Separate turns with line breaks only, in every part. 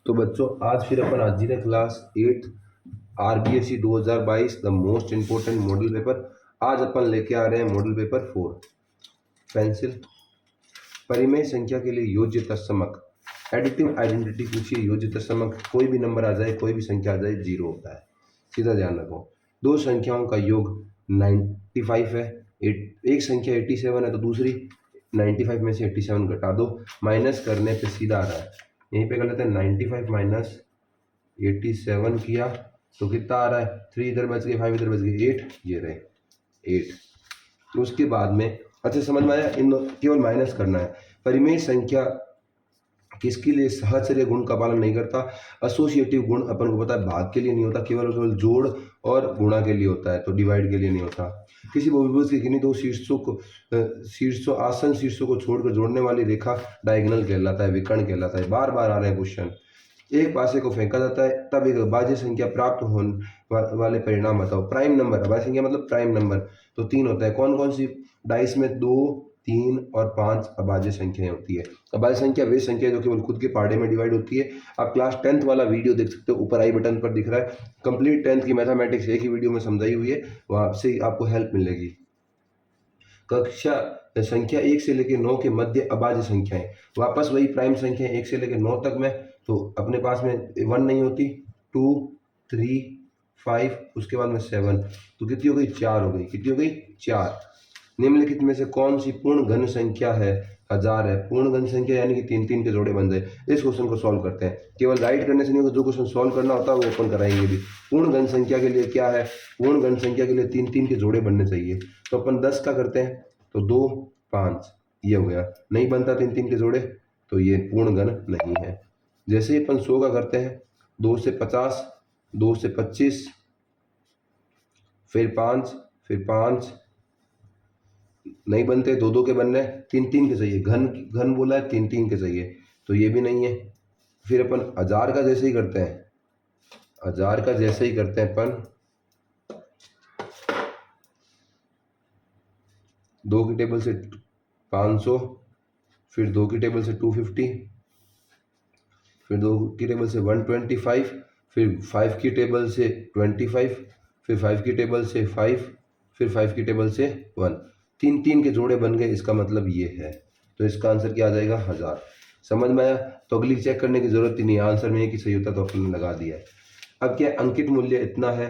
तो बच्चों आज फिर अपन हाजिर है class 8 RBSE 2022 the most important model paper. आज अपन लेके आ रहे हैं मॉडल पेपर 4 पेंसिल। परिमेय संख्या के लिए योज्य तत्समक एडिटिव आइडेंटिटी पूछिए। योज्य तत्समक कोई भी नंबर आ जाए, कोई भी संख्या आ जाए, जीरो होता है, सीधा ध्यान रखो। दो संख्याओं का योग 95 है, एक संख्या 87 है तो दूसरी 95 में से 87 घटा दो, माइनस करने पे सीधा आ रहा है। यहीं पे कर लेते हैं 95 माइनस 87 किया तो कितना आ रहा है, 3 इधर बच गए, 5 इधर बच गए, 8 ये रहे 8। उसके बाद में अच्छा समझ में आया, इन केवल माइनस करना है। परिमेय संख्या किसके लिए सहचर्य गुण का पालन नहीं करता? एसोसिएटिव गुण अपन को पता है भाग के लिए नहीं होता, केवल केवल जोड़ और गुणा के लिए होता है, तो डिवाइड के लिए नहीं होता। किसी बहुभुज के किन्हीं दो शीर्षों आसन शीर्षों को छोड़कर जोड़ने वाली रेखा डायगोनल कहलाता है, विकर्ण कहलाता है। बार बार आ रहे हैं क्वेश्चन। एक पासे को फेंका जाता है तब एक अभाज्य संख्या प्राप्त होने वाले परिणाम बताओ। प्राइम नंबर, अभाज्य संख्या मतलब प्राइम नंबर, तो 3 होता है। कौन कौन सी डाइस में 2, 3 और 5 अभाज्य संख्याएं होती है? अभाज्य संख्या वे संख्या जो केवल खुद के पहाड़े में डिवाइड होती है। आप क्लास 10th वाला वीडियो देख सकते हो, ऊपर आई बटन पर दिख रहा है। कंप्लीट 10th की मैथमेटिक्स एक ही वीडियो में समझाई हुई है, वहां से आपको हेल्प मिलेगी। कक्षा संख्या 1 से लेकर 9 के मध्य अभाज्य संख्याएं, वापस वही प्राइम संख्या 1 से लेकर 9 तक में, तो अपने पास में 1 नहीं होती, 2, 3, 5, उसके बाद में 7, तो कितनी हो गई, 4 हो गई। कितनी हो गई, 4। निम्नलिखित में से कौन सी पूर्ण घन संख्या है? 1000 है। पूर्ण घन संख्या यानी कि 3 3 के जोड़े बन जाए। इस क्वेश्चन को सॉल्व करते हैं, केवल राइट करने से नहीं होगा, जो क्वेश्चन सॉल्व करना होता है वो ओपन कराएंगे भी। पूर्ण घन संख्या के लिए क्या है? पूर्ण घन संख्या के लिए 3 3 के जोड़े बनने चाहिए। तो अपन 10 का करते हैं, तो 2, 5 ये हो गया। नहीं बनता 3 3 के जोड़े, तो ये पूर्ण घन नहीं है। जैसे ही अपन 100 का करते हैं, 2 से 50, 2 से 25, फिर 5, फिर 5 नहीं बनते, 2 2 के बनने, 3 3 के चाहिए। घन घन बोला है, 3 3 के चाहिए, तो ये भी नहीं है। फिर अपन 1000 का जैसे ही करते हैं, 1000 का जैसे ही करते हैं अपन, 2 की टेबल से 500, फिर 2 की टेबल से 250, फिर 2 की टेबल से 125, फिर 5 की टेबल से 25, फिर 5 की टेबल से 5, फिर 5 की टेबल से 1। 3 3 के जोड़े बन गए, इसका मतलब ये है। तो इसका आंसर क्या आ जाएगा, 1000। समझ में आया? तो अगली चेक करने की जरूरत ही नहीं, आंसर में एक ही सही होता तो अपन ने लगा दिया है। अब क्या अंकित मूल्य इतना है,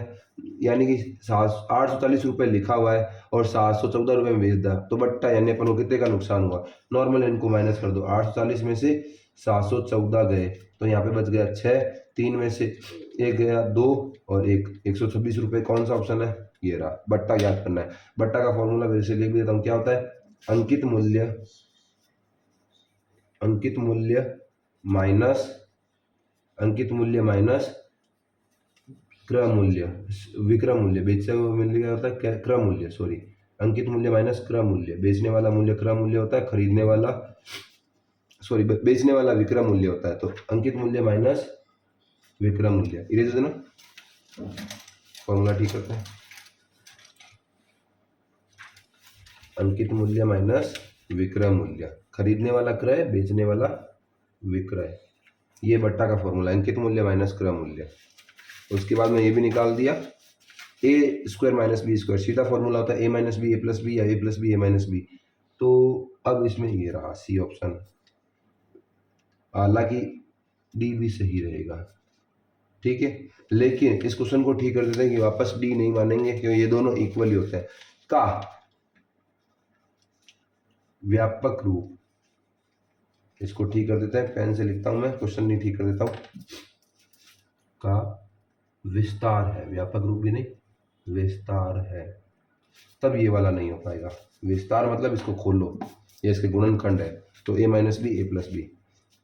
यानी कि 840 रुपये लिखा हुआ है और 714 रुपये में बेच दिया, तो बट्टा यानी अपन को कितने का नुकसान हुआ? नॉर्मल इनको माइनस कर दो, 840 में से 714 गए तो यहाँ पे बच गया 6, 3 में से 1 गया 2 और 126 रुपये। कौन सा ऑप्शन है? ये रहा। बट्टा याद करना है। बट्टा का फॉर्मूला वैसे लिख देता हूँ, क्या होता है? अंकित मूल्य माइनस अंकित मूल्य माइनस क्रय मूल्य, विक्रय मूल्य। बेचने वाला मूल्य क्या होता है? क्रय मूल्य, सॉरी, अंकित मूल्य माइनस क्रय मूल्य। बेचने वाला मूल्य क्रय मूल्य होता है, खरीदने वाला सॉरी बेचने वाला विक्रय मूल्य होता है। तो अंकित मूल्य माइनस विक्रय मूल्य, इरेज देना, फॉर्मूला ठीक करते हैं। अंकित मूल्य माइनस विक्रय मूल्य, खरीदने वाला क्रय, बेचने वाला विक्रय, ये बट्टा का फॉर्मूला, अंकित मूल्य माइनस क्रय मूल्य। उसके बाद में ये भी निकाल दिया, ए स्क्वायर माइनस बी स्क्वायर, सीधा फॉर्मूला होता है ए minus B A plus B या ए प्लस बी ए माइनस बी। तो अब इसमें ये रहा सी ऑप्शन, हालांकि डी भी सही रहेगा, ठीक है। लेकिन इस क्वेश्चन को ठीक कर देते हैं कि वापस डी नहीं मानेंगे, क्योंकि ये दोनों इक्वली होते हैं। का व्यापक रूप, इसको ठीक कर देते हैं, पेन से लिखता हूं मैं, क्वेश्चन नहीं ठीक कर देता हूं। का विस्तार है, व्यापक रूप भी नहीं, विस्तार है, तब ये वाला नहीं हो पाएगा। विस्तार मतलब इसको खोलो, ये इसके गुणनखंड है, तो a minus B A plus B.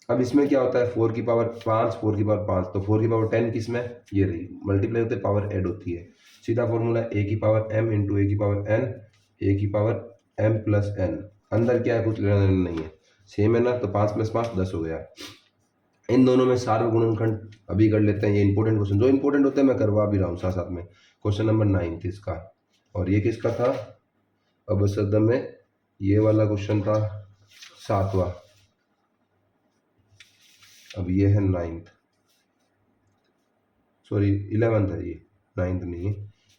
अब इसमें क्या होता है, 4 की पावर 5, 4 की पावर 5, तो 4 की पावर 10 किसमें? ये रही, मल्टीप्लाई होते पावर ऐड होती है। सीधा फॉर्मूला ए की पावर m इंटू ए की पावर n, ए की पावर m प्लस n। अंदर क्या है, कुछ लेना देना नहीं है, सेम है ना, तो 5 + 5 10 हो गया। इन दोनों में सार्व गुणनखंड अभी कर लेते हैं। ये इंपॉर्टेंट क्वेश्चन, जो इंपॉर्टेंट होते हैं मैं करवा भी रहा हूँ साथ साथ में। क्वेश्चन नंबर 9 इसका, और ये किसका था? अब सदम में ये वाला क्वेश्चन था 7वां, अब ये है 9th। सॉरी 11th है, ये 9th नहीं है,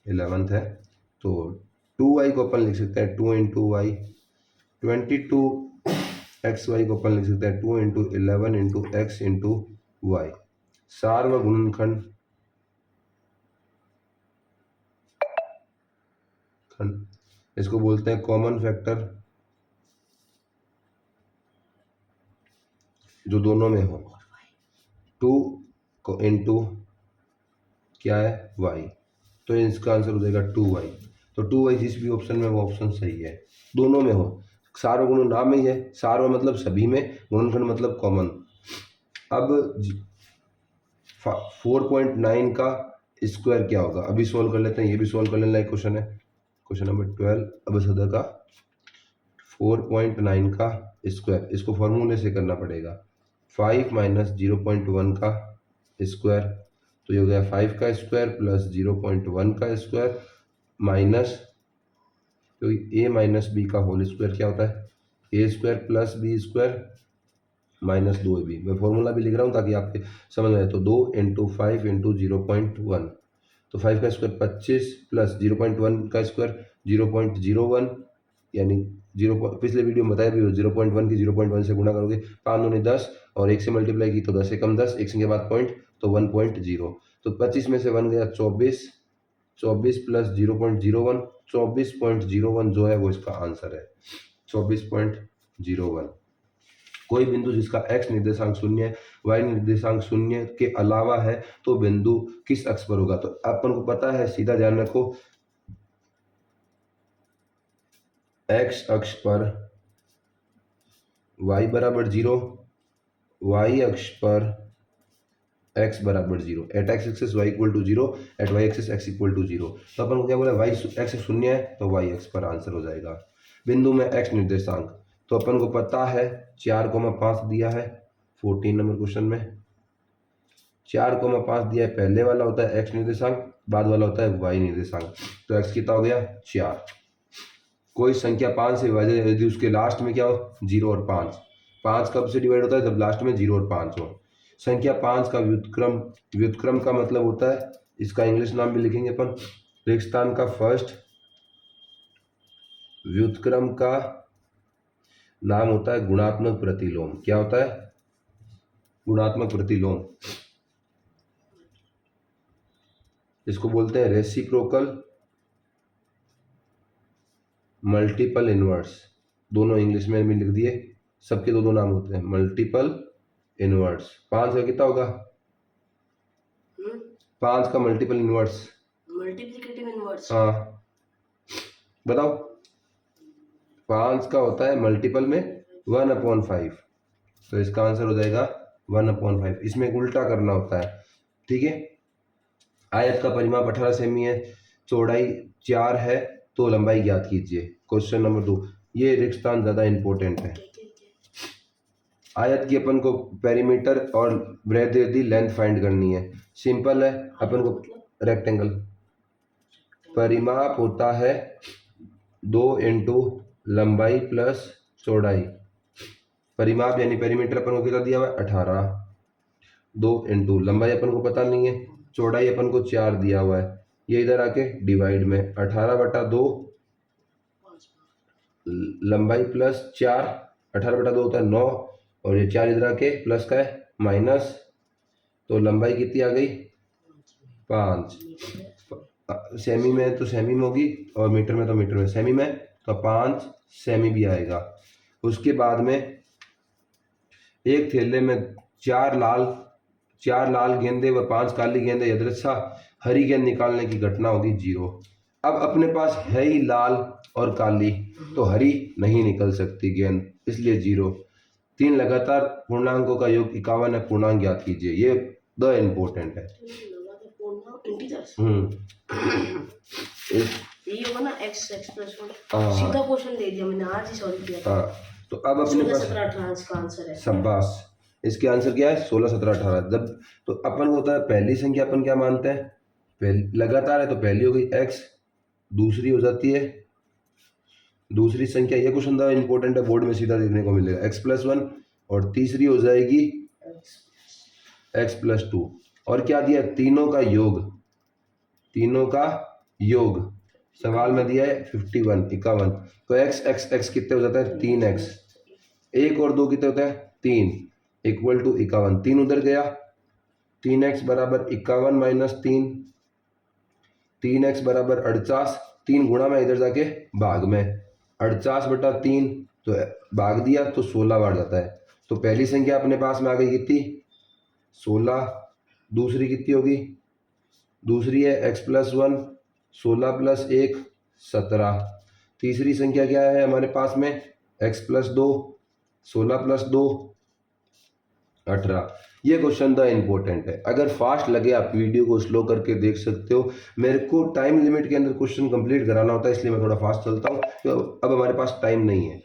11th है। तो 2y को अपन लिख सकते हैं 2 इंटू वाई, 22xy को अपन लिख सकते हैं 2 into 11 into x into y. सार्व गुणनखंड इसको बोलते हैं कॉमन फैक्टर, जो दोनों में हो। 2 को इंटू क्या है y, तो इसका आंसर हो जाएगा 2y। तो 2y जिस भी ऑप्शन में वो ऑप्शन सही है, दोनों में हो। सार्वगुण नाम ही है, सार्व मतलब सभी में, गुणनखंड मतलब कॉमन। अब 4.9 का स्क्वायर क्या होगा, अभी सोल्व कर लेते हैं, ये भी सोल्व कर लेना एक क्वेश्चन है, क्वेश्चन नंबर 12। अब सदा का 4.9 का स्क्वायर, इसको फॉर्मूले से करना पड़ेगा। 5 माइनस 0.1 का स्क्वायर, तो ये हो गया 5 का स्क्वायर प्लस 0.1 का स्क्वायर माइनस, तो a माइनस बी का होल स्क्वायर क्या होता है, A square plus B square minus 2ab। मैं फॉर्मूला भी लिख रहा हूँ ताकि आपके समझ में आए। तो 2 इंटू 5 इंटू 0.1, तो 5 का स्क्वायर 25 प्लस 0.1 का स्क्वायर 0.01, यानी पिछले वीडियो में बताया भी 0.1 की 0.1 से गुणा करोगे 5 दूनी 10, और 1 से मल्टीप्लाई की तो 10 से कम 10, 1 के बाद पॉइंट तो 1.0, तो 25 में से 1 गया 24, 24 प्लस 0.01, 24.01 जो है वो इसका आंसर है, 24.01। कोई बिंदु जिसका x निर्देशांक शून्य है, y निर्देशांक शून्य के अलावा है, तो बिंदु किस अक्ष पर होगा। तो अपन को पता है, सीधा ध्यान रखो, x अक्ष पर y बराबर 0, y अक्ष पर x बराबर 0, at x axis y equal to 0, at y axis x equal to 0। तो अपन को क्या बोला, y x शून्य है तो y अक्ष पर आंसर हो जाएगा। बिंदु में x निर्देशांक, तो अपन को पता है 4,5 दिया है 14 नंबर क्वेश्चन में। 4,5 दिया है, पहले वाला होता है x निर्देशांक, बाद वाला होता है y निर्देशांक। तो x कितना हो गया 4। कोई संख्या 5 से विभाजित यदि उसके लास्ट में क्या हो 0 और 5, 5 कब से डिवाइड होता है, जब लास्ट में 0 और 5 हो। संख्या 5 का व्युत्क्रम, व्युत्क्रम का मतलब होता है, इसका इंग्लिश नाम भी लिखेंगे अपन, रेखिस्थान का फर्स्ट व्युत्क्रम का नाम होता है गुणात्मक प्रतिलोम। क्या होता है, गुणात्मक प्रतिलोम। इसको बोलते हैं रेसिप्रोकल मल्टीपल इनवर्स, दोनों इंग्लिश में भी लिख दिए, सबके दो नाम होते हैं, मल्टीपल इनवर्स। 5 का कितना होगा, 5 का मल्टीपल इनवर्स,
मल्टीप्लिकेटिव इनवर्स,
हाँ बताओ। 5 का होता है मल्टीपल में 1/5, तो इसका आंसर हो जाएगा 1/5। इसमें उल्टा करना होता है, ठीक है। आयत का परिमाप 18 सेमी है, चौड़ाई 4 है, तो लंबाई ज्ञात कीजिए। क्वेश्चन नंबर 2, ये रेखिस्थान ज़्यादा इंपॉर्टेंट है। आयत की अपन को पेरीमीटर और ब्रेथ यदि लेंथ फाइंड करनी है, सिंपल है, अपन को रेक्टेंगल परिमाप होता है 2 इंटू लंबाई प्लस चौड़ाई। परिमाप यानी पेरीमीटर अपन को कितना दिया हुआ है 18, 2 इंटू लंबाई अपन को पता नहीं है, चौड़ाई अपन को 4 दिया हुआ है, ये इधर आके डिवाइड में 18/2, लंबाई प्लस 4, 18/2 होता है 9, और ये 4 इधर आके प्लस का है माइनस, तो लंबाई कितनी आ गई 5। सेमी में तो सेमी में होगी, और मीटर में तो मीटर में, सेमी में तो 5 सेमी भी आएगा। उसके बाद में एक थैले में 4 लाल गेंदे व 5 काली गेंदे यदृच्छा हरी गेंद निकालने की घटना होगी 0। अब अपने पास है ही लाल और काली, तो हरी नहीं निकल सकती गेंद, इसलिए 0। 3 लगातार पूर्णांकों का योग 51 है, पूर्णांक ज्ञात कीजिए। ये द इम्पोर्टेंट है।
ये होगा ना x प्लस 1, सीधा क्वेश्चन दे दिया मैंने, आज ही सॉल्व किया था।
तो अब अपने पास
16-17-18 का आंसर है।
शाबाश, इसके आंसर क्या है 16, 17, 18। जब तो अपन को होता है पहली संख्या अपन क्या मानते हैं, पहली लगातार है तो पहली हो गई x, दूसरी हो जाती है दूसरी संख्या, ये क्वेश्चन ज़्यादा इंपॉर्टेंट है, बोर्ड में सीधा देखने को मिलेगा x+1, और तीसरी हो जाएगी x+2, और क्या दिया, तीनों का योग, तीनों का योग सवाल में दिया है 51 51। तो x x x कितने हो जाता है 3x, एक और दो कितने होते हैं 3 इक्वल टू 51, 3 उधर गया, 3x बराबर 51 माइनस 3, 3x बराबर 48, 3 गुणा में इधर जाके भाग में 48/3, तो भाग दिया तो 16 बार जाता है। तो पहली संख्या अपने पास में आ गई कितनी 16, दूसरी कितनी होगी, दूसरी है x+1 16 + 1 17, तीसरी संख्या क्या है हमारे पास में x+2 16 + 2 18। ये क्वेश्चन द इम्पोर्टेंट है, अगर फास्ट लगे आप वीडियो को स्लो करके देख सकते हो। मेरे को टाइम लिमिट के अंदर क्वेश्चन कंप्लीट कराना होता है, इसलिए मैं थोड़ा फास्ट चलता हूँ, तो अब हमारे पास टाइम नहीं है।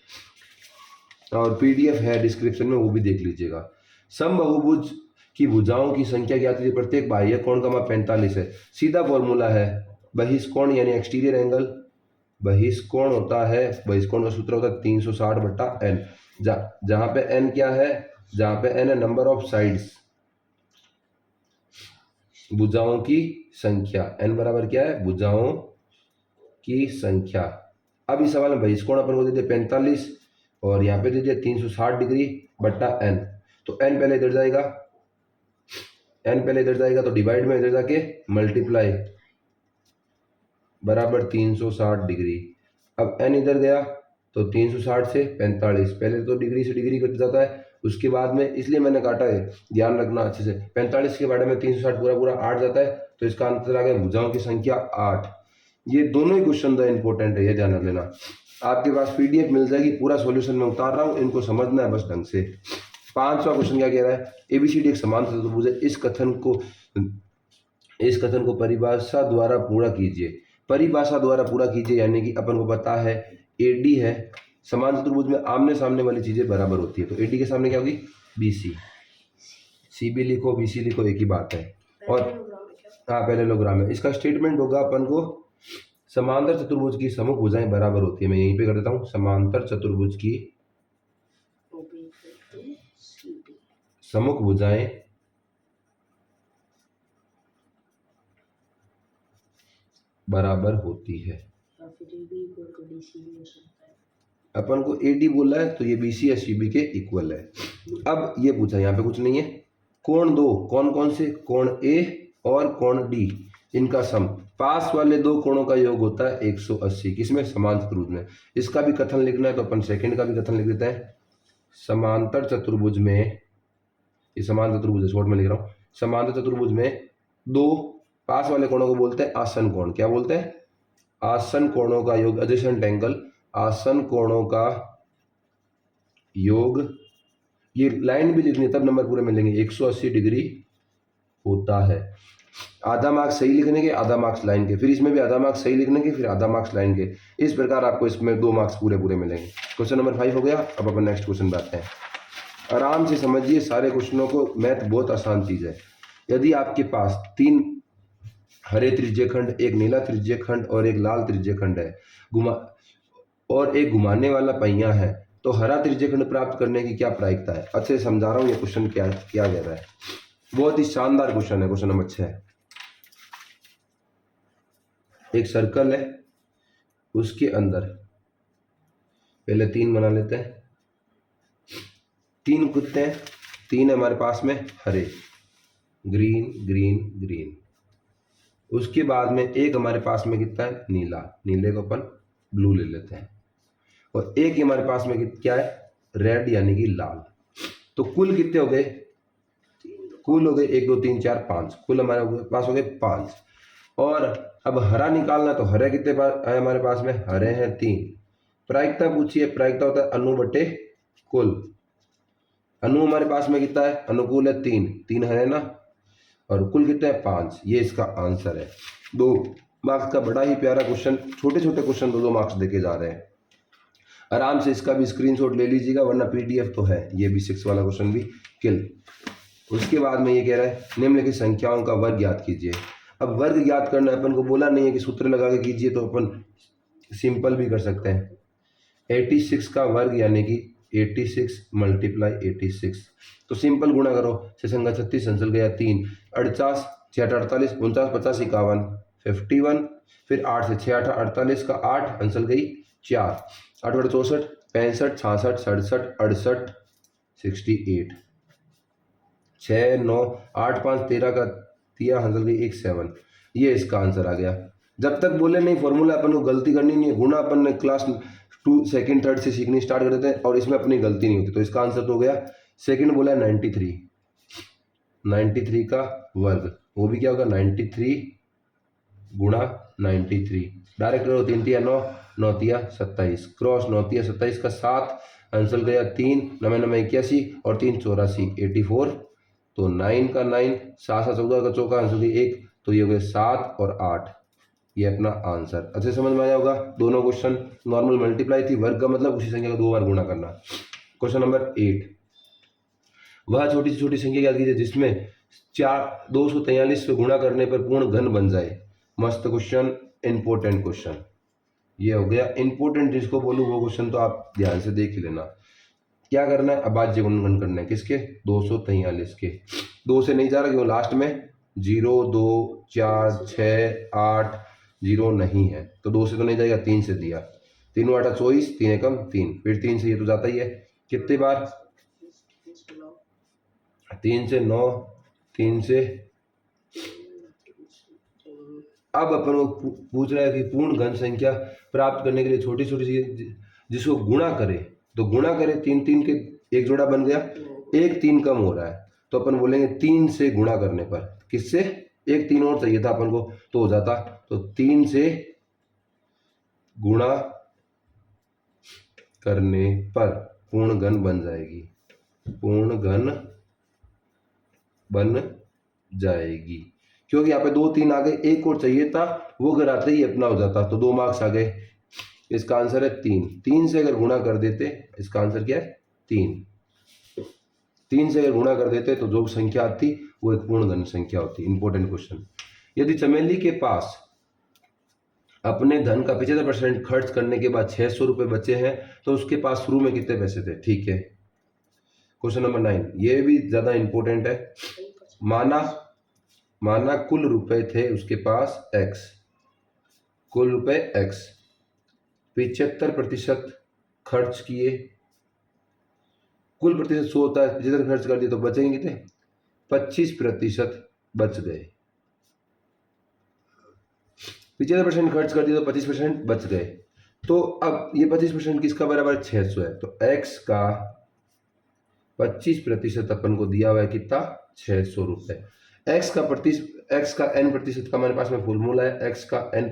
और पीडीएफ है डिस्क्रिप्शन में, वो भी देख लीजिएगा। समबाहुभुज की भुजाओं की संख्या क्या आती है, प्रत्येक बाह्य कोण का माप 45 है। सीधा फॉर्मूला है बहिष्कोण यानी एक्सटीरियर एंगल, बहिष्कोण होता है, बहिष्कोण का सूत्र होता है 360/n, जहां पे n क्या है, जहां पे n है नंबर ऑफ साइड्स, भुजाओं की संख्या, n बराबर क्या है भुजाओं की संख्या। अब इस सवाल में बहिष्कोण अपन को दे दिया 45 और यहाँ पे दे दिया 360 डिग्री बट्टा n, तो n पहले इधर जाएगा, n पहले इधर जाएगा, तो डिवाइड में इधर जाके मल्टीप्लाई बराबर 360 डिग्री। अब n इधर गया तो 360 से 45, पहले तो डिग्री से डिग्री कट जाता है, उसके बाद में, इसलिए मैंने काटा है, ध्यान रखना अच्छे से, 45 के बारे में 360 पूरा पूरा 8 जाता है, तो इसका आंसर आ गया भुजाओं की संख्या 8। ये दोनों ही क्वेश्चन द इंपॉर्टेंट है, ये ध्यान रख लेना। आपके पास पीडीएफ मिल जाएगी, पूरा सॉल्यूशन में उतार रहा हूँ, इनको समझना है बस ढंग से। 5वां क्वेश्चन क्या कह रहा है, एबीसीडी एक समान चतुर्भुज है, इस कथन को परिभाषा द्वारा पूरा कीजिए। परिभाषा द्वारा पूरा कीजिए यानी कि अपन को पता है एडी है, समान चतुर्भुज में आमने सामने वाली चीजें बराबर होती है, तो एडी के सामने क्या होगी बीसी, सीबी लिखो बीसी लिखो एक ही बात है। और हाँ पैरेललोग्राम है, इसका स्टेटमेंट होगा अपन को समांतर चतुर्भुज की समूह भुजाएं बराबर होती है। मैं यहीं पे कर देता हूँ, समांतर चतुर्भुज की समूह भुजाएं बराबर होती है। अपन को एडी बोला है तो ये बीसी या सीबी के इक्वल है। अब ये पूछा, यहाँ पे कुछ नहीं है, कोण दो, कौन कौन से, कोण ए और कोण डी, इनका सम, पास वाले दो कोणों का योग होता है 180, किसमें समान चतुर्भुज में। इसका भी कथन लिखना है तो अपन सेकंड का भी कथन लिख देते हैं। समांतर चतुर्भुज में, ये समान चतुर्भुज है, शॉर्ट में लिख रहा हूँ, समांतर चतुर्भुज में दो पास वाले कोणों को बोलते हैं आसन कोण। क्या बोलते हैं, आसन कोणों का योग, एडजेसेंट एंगल, आसन कोणों का योग, ये लाइन भी लिखनी है तब नंबर पूरे मिलेंगे, 180 डिग्री होता है। आधा मार्क्स सही लिखने के, आधा मार्क्स लाइन के, फिर इसमें भी आधा मार्क्स सही लिखने के, फिर आधा मार्क्स लाइन के, इस प्रकार आपको इसमें 2 मार्क्स पूरे पूरे मिलेंगे। क्वेश्चन नंबर 5 हो गया। अब अपन नेक्स्ट क्वेश्चन पे आते हैं, आराम से समझिए सारे क्वेश्चनों को, मैथ बहुत आसान चीज है। यदि आपके पास 3 हरे त्रिज्यखंड, एक नीला त्रिज्यखंड और एक लाल त्रिज्यखंड है, और एक घुमाने वाला पहिया है, तो हरा त्रिज्यखंड प्राप्त करने की क्या प्रायिकता है। अच्छे से समझा रहा हूँ ये क्वेश्चन क्या क्या कह रहा है, बहुत ही शानदार क्वेश्चन है। क्वेश्चन नंबर 6, एक सर्कल है, उसके अंदर पहले 3 बना लेते हैं, 3 कुत्ते हैं, 3 है हमारे पास में हरे, ग्रीन ग्रीन ग्रीन, उसके बाद में एक हमारे पास में कितना है नीला, नीले को अपन ब्लू ले लेते हैं, और एक हमारे पास में क्या है रेड यानी कि लाल। तो कुल कितने हो गए, कुल हो गए 1 2 3 4 5, कुल हमारे पास हो गए 5। और अब हरा निकालना, तो हरे कितने है हमारे पास में, हरे हैं 3। प्रायिकता पूछिए, प्रायिकता होता है अनु बटे कुल, अनु हमारे पास में कितना है, अनुकूल है 3, 3 हरे ना, और कुल कितना है 5, ये इसका आंसर है। 2 मार्क्स का बड़ा ही प्यारा क्वेश्चन, छोटे छोटे क्वेश्चन 2 मार्क्स देके जा रहे हैं। आराम से इसका भी स्क्रीनशॉट ले लीजिएगा, वरना पीडीएफ तो है, ये भी 6 वाला क्वेश्चन भी किल। उसके बाद में ये कह रहा है निम्नलिखित संख्याओं का वर्ग ज्ञात कीजिए। अब वर्ग ज्ञात करना अपन को बोला नहीं है कि सूत्र लगा के कीजिए, तो अपन सिंपल भी कर सकते हैं। 86 का वर्ग यानी कि 86 × 86, तो सिंपल गुणा करो, 6 संगा 36, संचल गया 3, 48, 6 8 48, 49, 50, 51, 51। फिर 8 से 6 8 48 का 8, आंसर गई 4, 8 बटे 64, 65, 66, 67, 68, 68, 6 9 8 5 13 का दिया, आंसर गई 1 7। ये इसका आंसर आ गया। जब तक बोले नहीं फॉर्मूला अपन को गलती करनी नहीं है, गुणा अपन ने क्लास 2 सेकंड थर्ड से सीखनी स्टार्ट कर देते हैं और इसमें अपनी गलती नहीं होती। तो इसका आंसर तो हो गया, सेकंड बोला है 93, 93 का वर्ग, वो भी क्या होगा 93 गुणा 93। डायरेक्ट करो, 3 3 9, 9 3 27, क्रॉस 9 3 27 का 7, आंसर गया 3 9 9 81 और 3 84, 84। तो 9 का 9, 7 7 14 का चौका, आंसर गई 1। तो ये हो गए 7 और 8, ये अपना आंसर। अच्छे समझ में आया होगा। दोनों क्वेश्चन नॉर्मल मल्टीप्लाई थी, वर्ग का मतलब उसी संख्या को 2 बार गुणा करना। क्वेश्चन नंबर 8, वह छोटी से छोटी संख्या याद कीजिए जिसमें 243 से गुणा करने पर पूर्ण घन बन जाए। मस्त क्वेश्चन, इंपॉर्टेंट क्वेश्चन। ये हो गया इंपॉर्टेंट, जिसको बोलूँ वो क्वेश्चन तो आप ध्यान से देख ही लेना। क्या करना है, अभाज्य गुणनखंड करना है। किसके, 243 के। 2 से नहीं जा रहा क्यों, लास्ट में 0 2 4 6 8 0 नहीं है, तो 2 से तो नहीं जाएगा, 3 से दिया। 3 8 24, 3 एकम 3, फिर 3 से ये तो जाता ही है। कितनी बार, 3 से 9, 3 से। अब अपन को पूछ रहा है कि पूर्ण घन संख्या प्राप्त करने के लिए छोटी छोटी जिसको गुणा करे, तो गुणा करे 3 3 के, एक जोड़ा बन गया, एक 3 कम हो रहा है, तो अपन बोलेंगे 3 से गुणा करने पर। किससे, एक 3 और चाहिए था अपन को, तो हो जाता। तो 3 से गुणा करने पर पूर्ण घन बन जाएगी, पूर्ण घन बन जाएगी। क्योंकि यहाँ पे 2 3 आ गए, एक और चाहिए था, वो अगर आते ही अपना हो जाता, तो 2 मार्क्स आ गए। इसका आंसर है 3। 3 से अगर गुणा कर देते, इसका आंसर क्या है 3। 3 से अगर गुणा कर देते तो जो संख्या आती वो एक पूर्ण घन संख्या होती। Important question. यदि चमेली के पास अपने धन का 75% खर्च करने के बाद 600 रुपये बचे हैं, तो उसके पास शुरू में कितने पैसे थे। ठीक है, क्वेश्चन नंबर 9, ये भी ज्यादा इंपॉर्टेंट है। माना कुल रुपए थे उसके पास x, कुल रुपए x, 75% खर्च किए, कुल प्रतिशत 100 होता है, 75 खर्च कर दिए तो बचेंगे कितने, 25% बच गए। 75% खर्च कर दिए तो 25% बच गए। तो अब ये 25% किसका बराबर 600 है, तो x का 25% अपन को दिया हुआ है कितना, 600 रुपये। x का n प्रतिशत का हमारे पास में फॉर्मूला है, x का n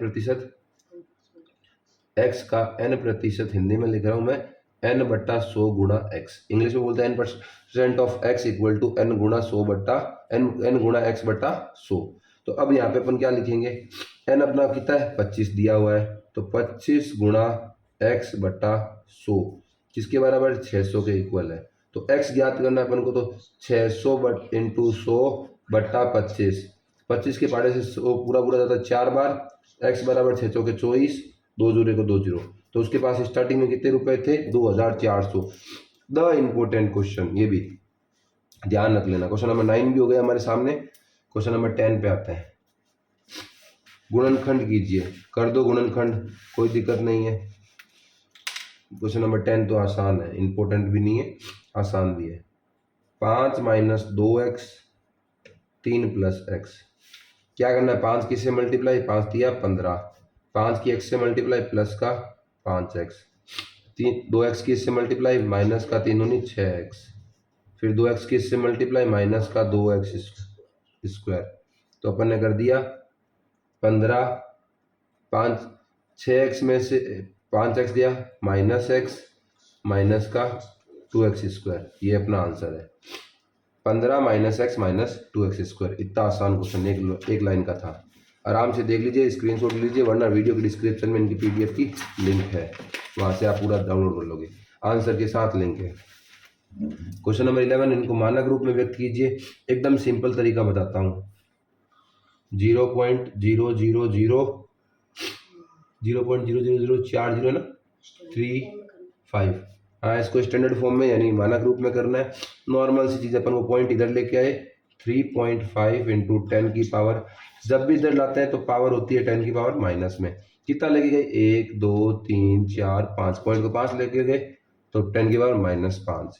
प्रतिशत हिंदी में लिख रहा हूं मैं, n बट्टा 100 गुणा x। इंग्लिश में बोलते हैं n% of x equal to n गुणा 100 बट्टा n गुणा x बट्टा 100। तो अब यहाँ पे अपन क्या लिखेंगे, n अपना कितना है 25 दिया हुआ है, तो 25 गुणा x बट्टा 100 किसके बराबर 600 के इक्वल है। तो x ज्ञात करना है अपन को, तो 600 इंटू 100 बट्टा 25, 25 के पाड़े से 100 पूरा पूरा जाता है 4 बार, x बराबर 6 चौके 24, 2 जीरो को 2 जीरो, तो उसके पास स्टार्टिंग में कितने रुपए थे 2400। द इम्पोर्टेंट क्वेश्चन, ये भी ध्यान रख लेना। क्वेश्चन नंबर 9 भी हो गया हमारे सामने। क्वेश्चन नंबर 10 पे आते हैं। गुणनखंड कीजिए, कर दो गुणनखंड, कोई दिक्कत नहीं है। क्वेश्चन नंबर 10 तो आसान है, इंपॉर्टेंट भी नहीं है, आसान भी है। 5 माइनस 2x 3 प्लस x। क्या करना है, 5 किससे मल्टीप्लाई, 5 दिया 15, 5 की x से मल्टीप्लाई प्लस का 5x, 2x की इससे मल्टीप्लाई माइनस का 3 दूनी 6x, फिर 2x की इससे मल्टीप्लाई माइनस का 2x स्क्वायर। तो अपन ने कर दिया 15, 5 6x में से 5x दिया माइनस x माइनस का 2x स्क्वायर, ये अपना आंसर है 15 minus x minus 2x square. इतना आसान क्वेश्चन एक लाइन का था। आराम से देख लीजिए, स्क्रीनशॉट लीजिए, वरना वीडियो के डिस्क्रिप्शन में इनकी PDF की लिंक है, वहाँ से आप पूरा डाउनलोड कर लोगे, आंसर के साथ लिंक है। क्वेश्चन नंबर 11, इनको मानक रूप में व्यक्त कीजिए। एकदम सिंपल तरीका बताता हूँ, 0.0004 है ना, 3 5। हाँ, इसको स्टैंडर्ड फॉर्म में यानी मानक रूप में करना है। नॉर्मल सी चीज़, अपन को पॉइंट इधर लेके आए, 3.5 इंटू 10 की पावर, जब भी इधर लाते हैं तो पावर होती है 10 की पावर माइनस में। कितना लेके गए, 1 2 3 4 5, पॉइंट को 5 लेके गए तो 10 की पावर -5।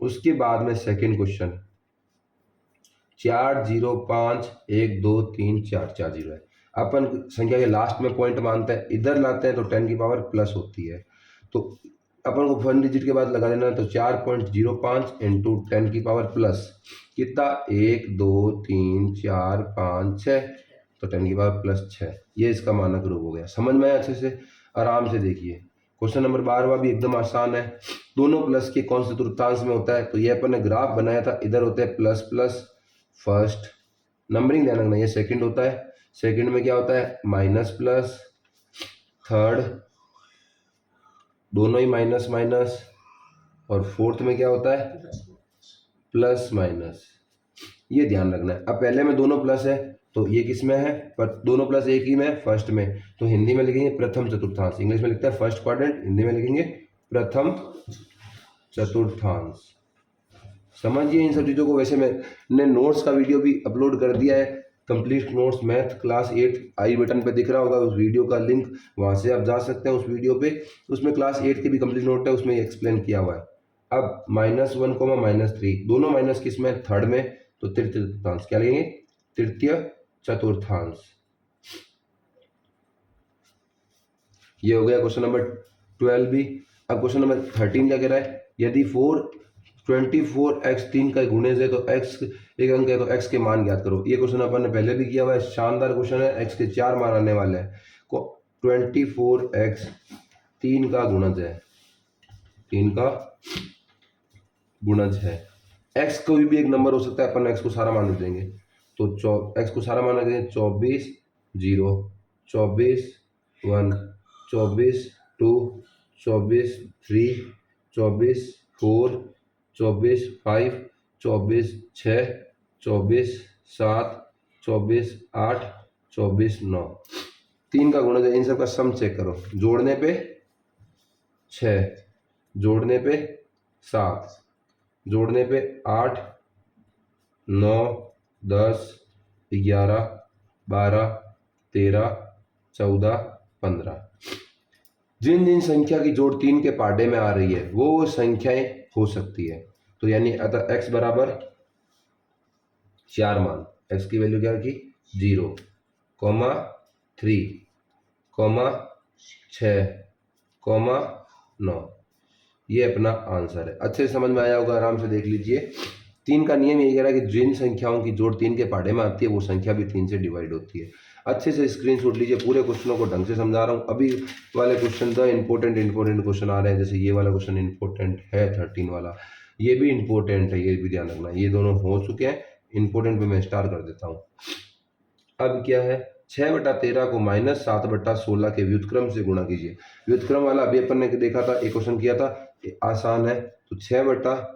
उसके बाद में सेकंड क्वेश्चन 4 0 5 1 2 3 4 4 0 है। अपन संख्या के लास्ट में पॉइंट मानते हैं, इधर लाते हैं तो 10 की पावर प्लस होती है, तो अपन को 1 डिजिट के बाद लगा देना है। तो 4.05 इंटू 10 की पावर प्लस कितना, 1 2 3 4 5 6, तो 10 की पावर प्लस 6। ये इसका मानक रूप हो गया। समझ में आया अच्छे से? आराम से देखिए। क्वेश्चन नंबर 12वां भी एकदम आसान है। दोनों प्लस के कौन से चतुर्थांश में होता है, तो ये अपन ने ग्राफ बनाया था, इधर होते हैं प्लस प्लस फर्स्ट, नंबरिंग ध्यान रखना, ये सेकंड होता है, सेकंड में क्या होता है माइनस प्लस, थर्ड दोनों ही माइनस माइनस, और फोर्थ में क्या होता है प्लस माइनस। ये ध्यान रखना है। अब पहले में दोनों प्लस है तो ये किस में है, पर दोनों प्लस एक ही में है, फर्स्ट में, तो हिंदी में लिखेंगे प्रथम चतुर्थांश, इंग्लिश में लिखते हैं फर्स्ट क्वाड्रेंट, हिंदी में लिखेंगे प्रथम चतुर्थांश। समझिए इन सब चीज़ों को। वैसे मैंने नोट्स का वीडियो भी अपलोड कर दिया है, कंप्लीट नोट्स मैथ क्लास 8, आई बटन पे दिख रहा होगा उस वीडियो का लिंक, वहाँ से आप जा सकते हैं उस वीडियो पे। उसमें क्लास 8 के भी कंप्लीट नोट है, उसमें एक्सप्लेन किया हुआ है। अब -1, -3 दोनों माइनस किस में, थर्ड में, तो तृतीय चतुर्थांश क्या लेंगे, तृतीय चतुर्थांश। ये हो गया क्वेश्चन नंबर 12 भी। अब क्वेश्चन नंबर 13 क्या कह रहा है, यदि 24x 3 का गुणज है तो x एक अंक है तो x के मान ज्ञात करो। ये क्वेश्चन अपन ने पहले भी किया हुआ है, शानदार क्वेश्चन है। x के 4 मान आने वाले हैं। 24x 3 का गुणज है, 3 का गुणज है। x कोई भी एक नंबर हो सकता है, अपन x को सारा मान देंगे, तो x को सारा मान देंगे 24 0, 24 1, 24 2, 24 3, 24 4, 24 5, 24 6, 24 7, 24 8, 24 9। 3 का गुणज है, इन सब का सम चेक करो। जोड़ने पे 6, जोड़ने पे 7, जोड़ने पे 8 9 10 11 12 13 14 15। जिन जिन संख्या की जोड़ 3 के पाढ़े में आ रही है वो संख्याएं हो सकती है। तो यानी अतः x बराबर 4 मान, x की वैल्यू क्या रखी 0, 3, 6, 9। ये अपना आंसर है। अच्छे से समझ में आया होगा, आराम से देख लीजिए। 3 का नियम यही कह रहा है कि जिन संख्याओं की जोड़ 3 के पाढ़े में आती है वो संख्या भी 3 से डिवाइड होती है। अच्छे से स्क्रीनशॉट लीजिए, पूरे क्वेश्चनों को ढंग से समझा रहा हूँ। अभी वाले क्वेश्चन द इंपॉर्टेंट क्वेश्चन आ रहे हैं, जैसे ये वाला क्वेश्चन इंपॉर्टेंट है 13 वाला, ये भी इंपॉर्टेंट है, ये भी ध्यान रखना। ये दोनों हो चुके हैं, इंपॉर्टेंट पे मैं स्टार कर देता हूँ। अब क्या है, 6/13 को -7/16 के व्युत्क्रम से गुणा कीजिए। व्युत्क्रम वाला अभी अपन ने देखा था, एक क्वेश्चन किया था, आसान है। तो 6/13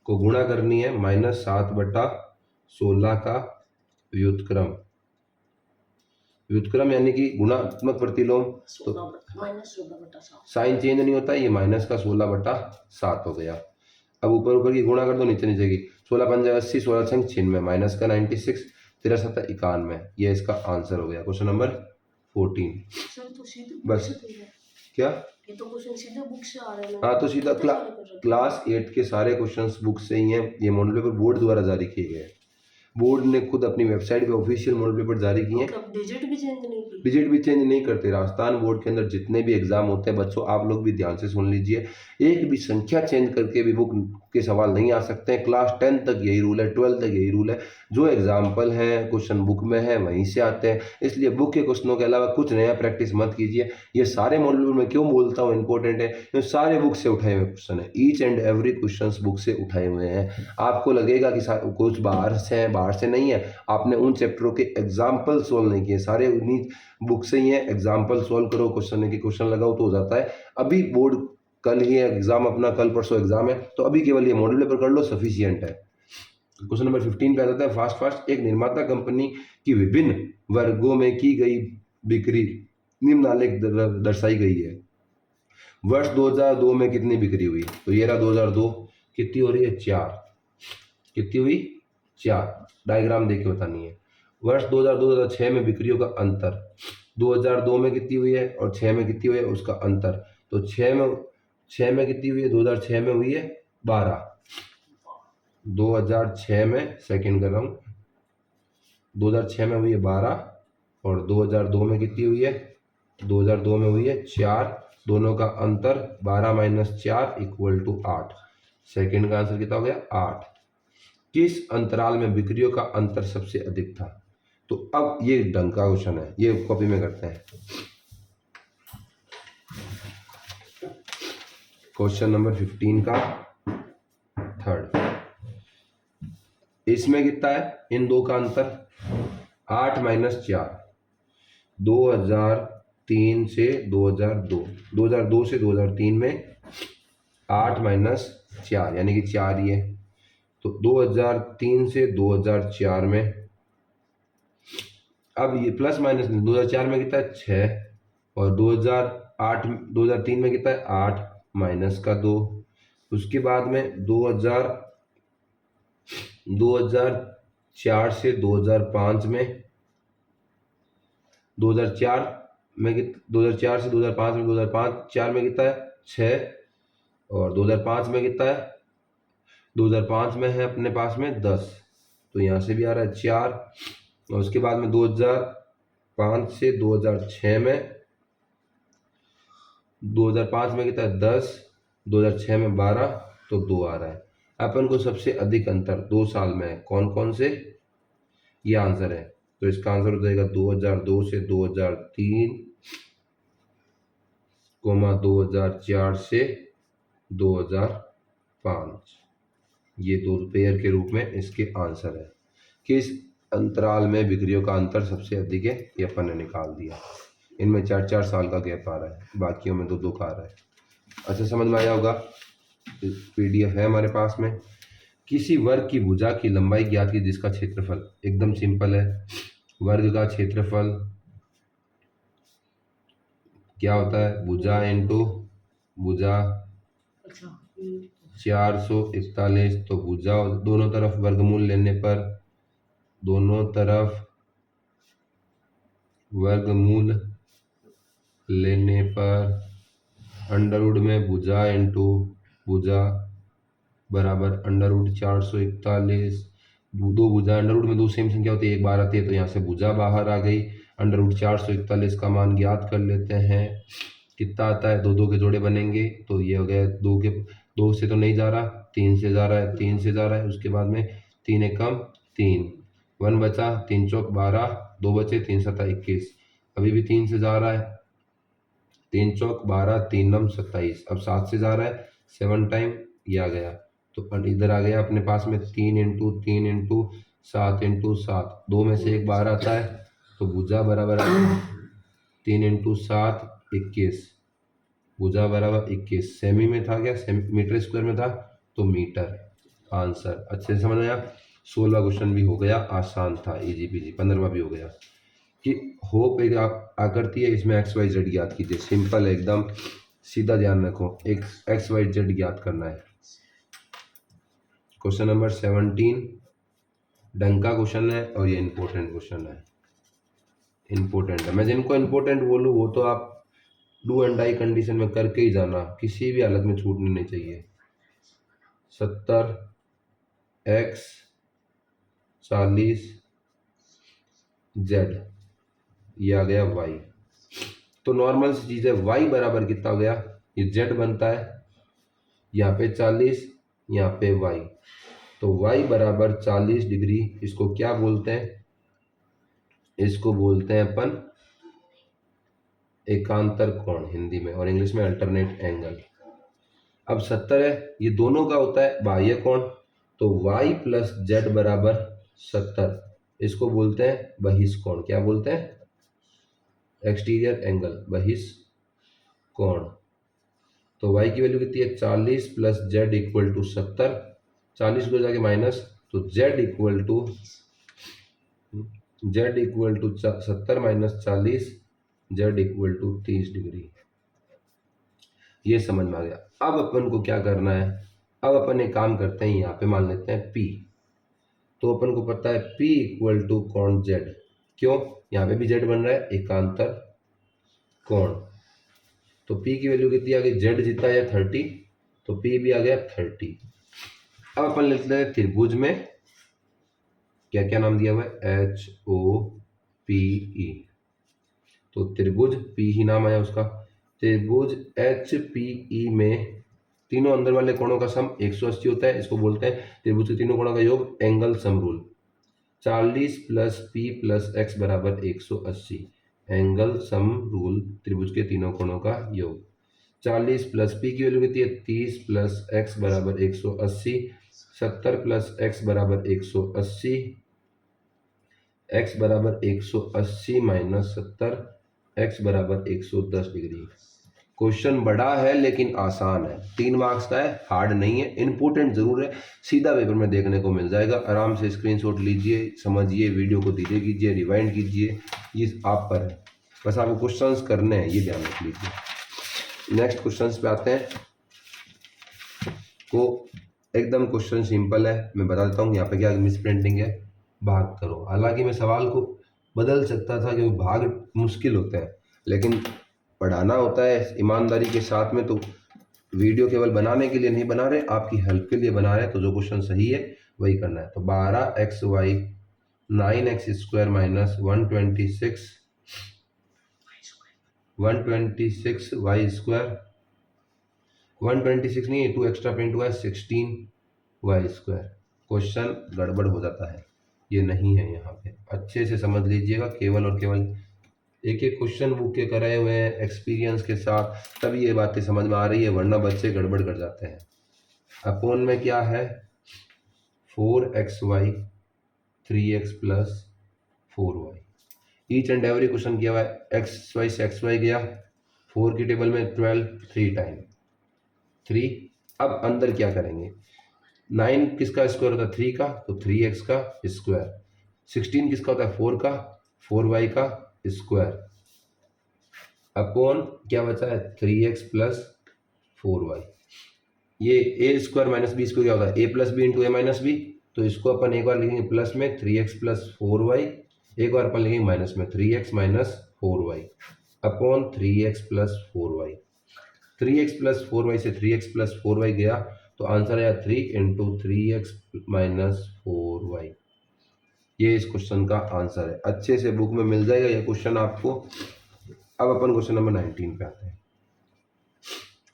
को गुणा करनी है -7/16 का व्युत्क्रम। व्युत्क्रम यानी कि गुणात्मक प्रतिलोम, तो साइन चेंज नहीं होता, ये माइनस का 16/7 हो गया। अब ऊपर ऊपर की गुणा कर दो, नीचे नीचे की, 16 पंजे 80, 16 छंग 96, माइनस का 96, 13 7 91। ये इसका आंसर हो गया क्वेश्चन नंबर 14। बस क्या,
ये तो क्वेश्चन सीधे बुक से आ रहे हैं।
हाँ, तो सीधा क्लास 8 के सारे क्वेश्चंस बुक से ही हैं। ये मॉडल पेपर बोर्ड द्वारा जारी किए गए हैं। बोर्ड ने खुद अपनी वेबसाइट पे ऑफिशियल मॉडल पेपर जारी किए हैं।
डिजिट भी चेंज नहीं की,
डिजिट भी चेंज नहीं करते। राजस्थान बोर्ड के अंदर जितने भी एग्जाम होते हैं, बच्चों आप लोग भी ध्यान से सुन लीजिए, एक भी संख्या चेंज करके भी बुक के सवाल नहीं आ सकते हैं। क्लास 10 तक यही रूल है, 12 तक यही रूल है। जो एग्जाम्पल है क्वेश्चन बुक में है वहीं से आते हैं, इसलिए बुक के क्वेश्चनों के अलावा कुछ नया प्रैक्टिस मत कीजिए। ये सारे मॉडल में क्यों बोलता हूँ इंपॉर्टेंट है, ये सारे बुक से उठाए हुए क्वेश्चन है। Each and every question book से उठाए हुए हैं। आपको लगेगा कि कुछ बाहर से है, बाहर से नहीं है, आपने उन चैप्टरों के एग्जाम्पल सोल्व नहीं किए, सारे उन्हीं बुक से ही है। एग्जाम्पल सोल्व करो, क्वेश्चन लगाओ तो हो जाता है। अभी बोर्ड कल ही एग्जाम अपना, कल परसों एग्जाम है, तो अभी केवल ये मॉडल पेपर कर लो, सफिशिएंट है। क्वेश्चन नंबर 15 पे आ जाता है फास्ट। एक निर्माता कंपनी की विभिन्न वर्गों में की गई बिक्री निम्नलिखित दर्शाई गई है। वर्ष 2002 में कितनी बिक्री हुई, तो ये रहा 2002, कितनी हो रही है 4, कितनी हुई 4, डायग्राम देख के बतानी है। वर्ष 2002-2006 में बिक्रियों का अंतर, 2002 में कितनी हुई है और 6 में कितनी हुई है उसका अंतर, तो 6 में कितनी हुई है, 2006 में हुई है 12, 2006 में सेकंड कर रहा हूँ, 2006 में हुई है 12 और 2002 में कितनी हुई है, 2002 में हुई है 4, दोनों का अंतर 12 - 4 = 8, सेकंड का आंसर कितना हो गया 8। किस अंतराल में बिक्रियों का अंतर सबसे अधिक था, तो अब ये ढंग का क्वेश्चन है, ये कॉपी में करते हैं। क्वेश्चन नंबर 15 का थर्ड, इसमें कितना है, इन दो का अंतर 8 - 4, 2003 से 2002, 2002 से 2003 में 8 - 4 यानी कि 4 ही है, तो 2003 से 2004 में, अब ये प्लस माइनस 2004 में कितना है 6 और 2003 में कितना है 8 माइनस का 2, उसके बाद में 2004 से 2005 में, 2004 में 2004 से 2005 में, 2004 में कितना है 6 और 2005 में कितना है, 2005 में है अपने पास में 10, तो यहाँ से भी आ रहा है 4 और उसके बाद में 2005 से 2006 में, 2005 में कितना है 10, 2006 में 12, तो 2 आ रहा है। अपन को सबसे अधिक अंतर 2 साल में है, कौन कौन से, ये आंसर है, तो इसका आंसर हो जाएगा 2002 से 2003, 2004 से 2005, ये 2 पेयर के रूप में इसके आंसर है। किस अंतराल में बिक्रियों का अंतर सबसे अधिक है, ये अपन ने निकाल दिया। इनमें 4-4 साल का गैप आ रहा है, बाकियों में 2-2 का आ रहा है। अच्छा समझ में आया होगा, PDF है हमारे पास में। किसी वर्ग की भुजा की लंबाई ज्ञात की जिसका क्षेत्रफल, एकदम सिंपल है, वर्ग का क्षेत्रफल क्या होता है, भुजा इंटू भुजा, 441, तो भुजा दोनों तरफ वर्गमूल लेने पर, दोनों तरफ वर्गमूल लेने पर अंडरवुड में भुजा इंटू भुजा बराबर अंडरवुड 441, दो भुजा अंडरवुड में दो सेम संख्या होती है, एक बार आती है, तो यहाँ से भुजा बाहर आ गई, अंडरवुड 441 का मान ज्ञात कर लेते हैं, कितना आता है, 2 2 के जोड़े बनेंगे, तो ये हो गया 2 से तो नहीं जा रहा, 3 से जा रहा है, 3 से जा रहा है, उसके बाद में 3 एकम 3, 1 बचा, 3 चौक 12, 2 बचे, 3 सता 21, अभी भी 3 से जा रहा है, 3 चौक 12, 3 नम 27, अब 7 से जा रहा है, 7 टाइम ये आ गया, तो इधर आ गया अपने पास में 3 इंटू 3 इंटू 7 इंटू 7, 2 में से एक बार आता है, तो भुजा बराबर आ गया 3 इंटू 7 21, भुजा बराबर 21, सेमी में था क्या, मीटर स्क्वायर में था, तो मीटर आंसर। अच्छे से समझ आया। 16 क्वेश्चन भी हो गया, आसान था, इजी पीजी। 15वां भी हो गया कि होप एक आकृति है, इसमें XYZ ज्ञात कीजिए, सिंपल है एकदम, सीधा ध्यान रखो, एक XYZ ज्ञात करना है। क्वेश्चन नंबर 17 ढंग का क्वेश्चन है और ये इंपॉर्टेंट क्वेश्चन है, इंपॉर्टेंट है। मैं जिनको इंपॉर्टेंट बोलूँ वो तो आप डू एंड डाई कंडीशन में करके ही जाना, किसी भी हालत में छूटनी नहीं चाहिए। 70x 40 Z, ये आ गया y, तो नॉर्मल सी चीज़ है, y बराबर कितना हो गया, ये z बनता है, यहाँ पे 40, यहाँ पे y, तो y बराबर 40 डिग्री, इसको क्या बोलते हैं, इसको बोलते हैं अपन एकांतर कोण हिंदी में, और इंग्लिश में अल्टरनेट एंगल। अब 70 है, ये दोनों का होता है बाह्य कोण, तो y प्लस z बराबर 70, इसको बोलते हैं बहिष कोण, क्या बोलते हैं, एक्सटीरियर एंगल, बहिष कोण। तो y की वैल्यू कितनी है 40 प्लस z इक्वल टू 70, 40 को जाके माइनस, तो z equal to 70 minus 40, z equal to 30 degree. ये समझ में आ गया। अब अपन को क्या करना है, अब अपन एक काम करते हैं, यहाँ पे मान लेते हैं P। तो अपन को पता है P इक्वल टू कॉन Z। क्यों, यहाँ पे भी Z बन रहा है, एकांतर कोण। तो P की वैल्यू कितनी आ गई, Z जितना है 30, तो P भी आ गया 30। अब अपन लेते हैं त्रिभुज में क्या क्या नाम दिया हुआ है, HOPE। तो त्रिभुज P ही नाम आया उसका। त्रिभुज HPE में तीनों अंदर वाले कोणों का सम 180 होता है। इसको बोलते हैं त्रिभुज के तीनों कोणों का योग, angle sum rule. 40 plus P plus X बराबर 180, एंगल सम रूल त्रिभुज के तीनों कोणों का योग। 40 प्लस P की वैल्यू कितनी है, 30 प्लस X बराबर 180, 70 प्लस X बराबर 180, X बराबर 180 माइनस 70, X बराबर 110 डिग्री। क्वेश्चन बड़ा है लेकिन आसान है, 3 मार्क्स का है, हार्ड नहीं है, इंपॉर्टेंट जरूर है, सीधा पेपर में देखने को मिल जाएगा। आराम से स्क्रीनशॉट लीजिए, समझिए, वीडियो को धीरे कीजिए, रिवाइंड कीजिए, ये आप पर है, बस आपको क्वेश्चंस करने हैं, ये ध्यान रख लीजिए। नेक्स्ट क्वेश्चंस पे आते हैं। तो एकदम क्वेश्चन सिंपल है, मैं बता देता हूँ यहाँ पे क्या मिस प्रिंटिंग है, भाग करो। हालांकि मैं सवाल को बदल सकता था क्योंकि भाग मुश्किल होते हैं, लेकिन पढ़ाना होता है ईमानदारी के साथ में, तो वीडियो केवल बनाने के लिए नहीं बना रहे, आपकी हेल्प के लिए बना रहे हैं, तो जो क्वेश्चन सही है वही करना है। तो 12xy 9x square minus 126 Y square, 126 नहीं है, 2 एक्स्ट्रा प्रिंट हुआ है, 16 वाई स्क्वायर। क्वेश्चन गड़बड़ हो जाता है, ये नहीं है यहाँ पे, अच्छे से समझ लीजिएगा। केवल और केवल एक एक क्वेश्चन बुक के कराए हुए हैं एक्सपीरियंस के साथ, तभी ये बातें समझ में आ रही है, वरना बच्चे गड़बड़ कर जाते हैं। अपोन में क्या है, 4xy 3x plus 4y। Each and every question किया हुआ है, xy से xy गया, 4 की टेबल में 12, 3 टाइम 3। अब अंदर क्या करेंगे, 9 किसका स्क्वायर होता है, 3 का, तो 3x का स्क्वायर। 16 किसका होता है, 4 का, 4y का स्क्वायर, अपॉन क्या बचा है, 3x प्लस 4y। ये ए स्क्वायर माइनस बी स्क्वायर क्या होता है, ए प्लस बी इंटू ए माइनस बी, तो इसको अपन एक बार लिखेंगे प्लस में 3x प्लस 4y, एक बार अपन लिखेंगे माइनस में 3x minus 4y, upon 3x plus 4y। 3x plus 4y से 3x प्लस 4y गया, तो आंसर आया 3 इंटू 3x माइनस 4y। ये इस क्वेश्चन का आंसर है, अच्छे से बुक में मिल जाएगा ये क्वेश्चन आपको। अब अपन क्वेश्चन नंबर 19 पे आते हैं।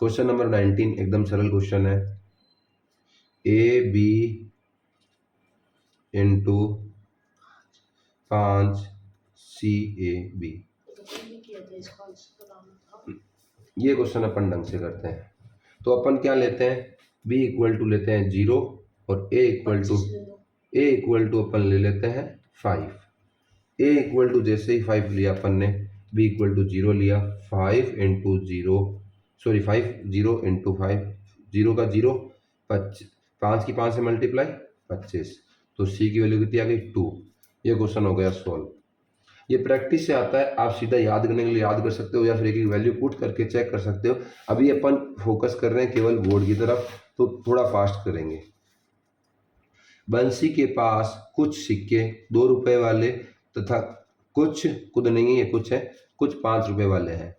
क्वेश्चन नंबर 19 एकदम सरल क्वेश्चन है, A B into 5 C A B. ये क्वेश्चन अपन ढंग से करते हैं। तो अपन क्या लेते हैं, b इक्वल टू लेते हैं 0 और a इक्वल टू अपन ले लेते हैं 5। a इक्वल टू जैसे ही 5 लिया अपन ने, b इक्वल टू 0 लिया, 5 इंटू 0 सॉरी 5 0 इंटू 5, 0 का 0, 5 की 5 से मल्टीप्लाई 25, तो c की वैल्यू कितनी आ गई 2। ये क्वेश्चन हो गया सॉल्व। ये प्रैक्टिस से आता है, आप सीधा याद करने के लिए याद कर सकते हो या फिर एक एक वैल्यू पुट करके चेक कर सकते हो। अभी अपन फोकस कर रहे हैं केवल बोर्ड की तरफ, तो थोड़ा फास्ट करेंगे। बंसी के पास कुछ सिक्के 2 रुपए वाले तथा कुछ खुद नहीं है, कुछ 5 रुपए वाले हैं।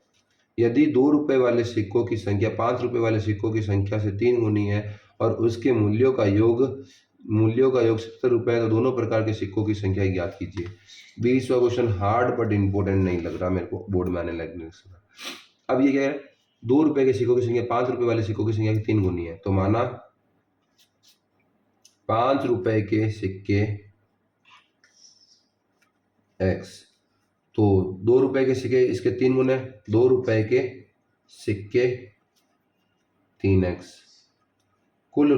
यदि 2 रुपए वाले सिक्कों की संख्या 5 रुपए वाले सिक्कों की संख्या से 3 गुनी है और उसके मूल्यों का योग 70 रुपए है, तो दोनों प्रकार के सिक्कों की संख्या ज्ञात कीजिए। 20वां क्वेश्चन हार्ड बट इंपॉर्टेंट नहीं लग रहा मेरे को, बोर्ड में आने लगने से। अब ये क्या है, 2 रुपए के सिक्कों की संख्या 5 रुपए वाले सिक्कों की संख्या की 3 गुनी है, तो माना 5 रुपए के सिक्के x, तो 2 रुपए के सिक्के इसके 3 गुने, 2 रुपए के सिक्के 3x। कुल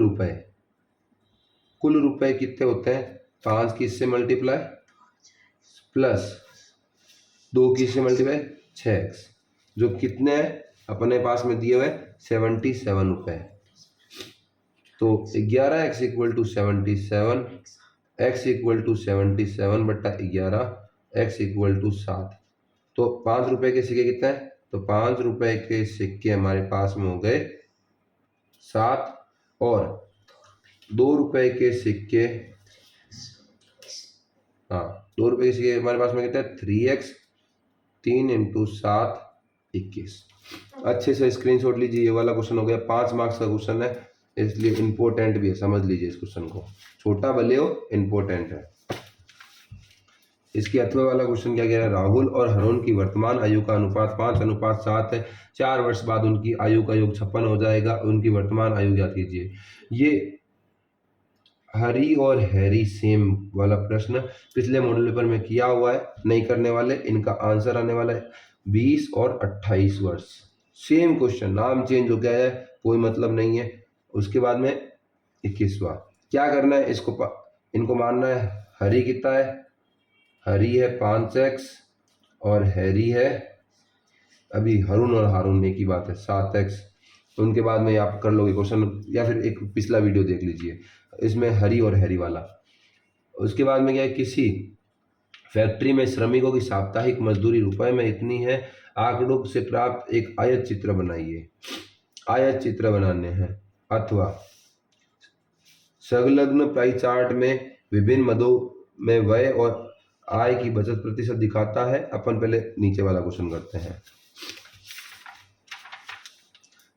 रुपए कितने होते हैं, 5 की इससे मल्टीप्लाई प्लस 2 की इससे मल्टीप्लाई 6x, जो कितने अपने पास में दिए हुए 77 रुपए। तो 11x equal to 77, x equal to 77 बट्टा 11, x इक्वल टू 7। तो 5 रुपए के सिक्के कितने हैं तो 5 रुपए के सिक्के हमारे पास में हो गए 7, और 2 रुपए के सिक्के, हाँ 2 रुपए के सिक्के हमारे पास में कितना है 3x, 3 इंटू 7 21। अच्छे से स्क्रीनशॉट लीजिए, ये वाला क्वेश्चन हो गया, 5 मार्क्स का क्वेश्चन है, इसलिए इम्पोर्टेंट भी है, समझ लीजिए इस क्वेश्चन को, छोटा भले हो इम्पोर्टेंट है। इसके अथवा वाला क्वेश्चन क्या कह रहा है, राहुल और हरुण की वर्तमान आयु का अनुपात 5:7 है, 4 वर्ष बाद उनकी आयु का योग 56 हो जाएगा, उनकी वर्तमान आयु ज्ञात कीजिए। ये हरी और हैरी सेम वाला प्रश्न पिछले मॉडल पेपर में किया हुआ है, नहीं करने वाले, इनका आंसर आने वाला है 20 और 28 वर्ष। सेम क्वेश्चन, नाम चेंज हो गया है, कोई मतलब नहीं है। उसके बाद में 21वां, क्या करना है, इनको मानना है हरी कितना है, हरी है 5x और हैरी है, अभी हरुण और हारून एक ही बात है, 7x। उनके बाद में आप कर लोगे क्वेश्चन, या फिर एक पिछला वीडियो देख लीजिए, इसमें हरी और हैरी वाला। उसके बाद में क्या है, किसी फैक्ट्री में श्रमिकों की साप्ताहिक मजदूरी रुपए में इतनी है, आंकड़ों से प्राप्त एक आयत चित्र बनाइए। आयत चित्र बनाने हैं, अथवा संलग्न पाई चार्ट में विभिन्न मदों में व्यय और आय की बचत प्रतिशत दिखाता है। अपन पहले नीचे वाला क्वेश्चन करते हैं,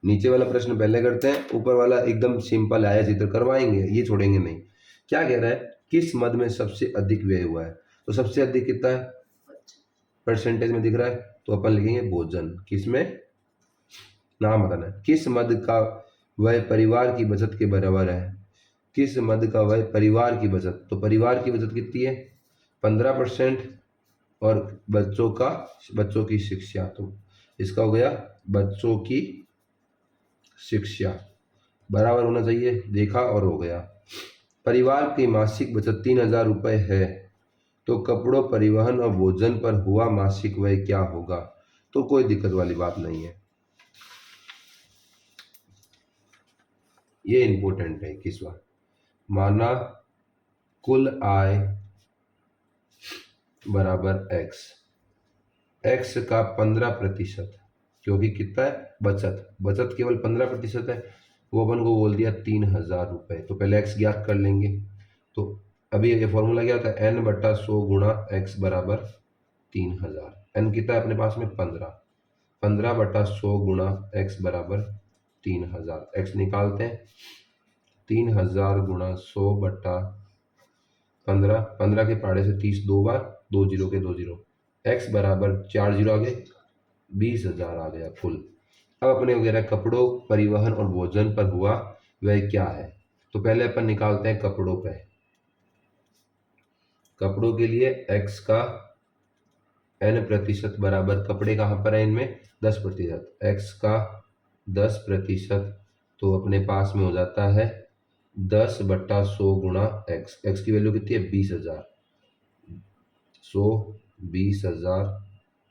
नीचे वाला प्रश्न पहले करते हैं, ऊपर वाला एकदम सिंपल आया चित्र करवाएंगे, ये छोड़ेंगे नहीं। क्या कह रहा है, किस मद में सबसे अधिक व्यय हुआ है, तो सबसे अधिक कितना है, परसेंटेज में दिख रहा है, तो अपन लिखेंगे भोजन। किसमें, नाम बताना है, किस मद का व्यय परिवार की बचत के बराबर है, किस मद का व्यय परिवार की बचत, तो परिवार की बचत कितनी है 15%, और बच्चों की शिक्षा, तो इसका हो गया बच्चों की शिक्षा बराबर होना चाहिए, देखा और हो गया। परिवार की मासिक बचत 3000 रुपये है, तो कपड़ों, परिवहन और भोजन पर हुआ मासिक व्यय क्या होगा, तो कोई दिक्कत वाली बात नहीं है, ये इंपॉर्टेंट है। 21वां, माना कुल आय बराबर x का 15%, क्योंकि कितना है बचत केवल 15% है, वो अपन को बोल दिया 3000 रुपये, तो पहले x ज्ञात कर लेंगे। तो अभी ये फॉर्मूला क्या होता है, n/100 गुणा x बराबर 3000। n कितना है अपने पास में 15/100 गुणा x बराबर 3000। x निकालते हैं, 3000 गुणा 100/15, 15 के पहाड़े से 30 दो बार, 2 जीरो के 2 जीरो, x बराबर 4 जीरो आ गए, 20,000 आ गया फुल। अब अपने वगैरह कपड़ों, परिवहन और भोजन पर हुआ वह क्या है, तो पहले अपन निकालते हैं कपड़ों पे। कपड़ों के लिए x का n% बराबर, कपड़े कहाँ पर है इनमें 10%, x का 10%, तो अपने पास में हो जाता है 10/100 गुणा x की वैल्यू कितनी है 20,000, 20,000,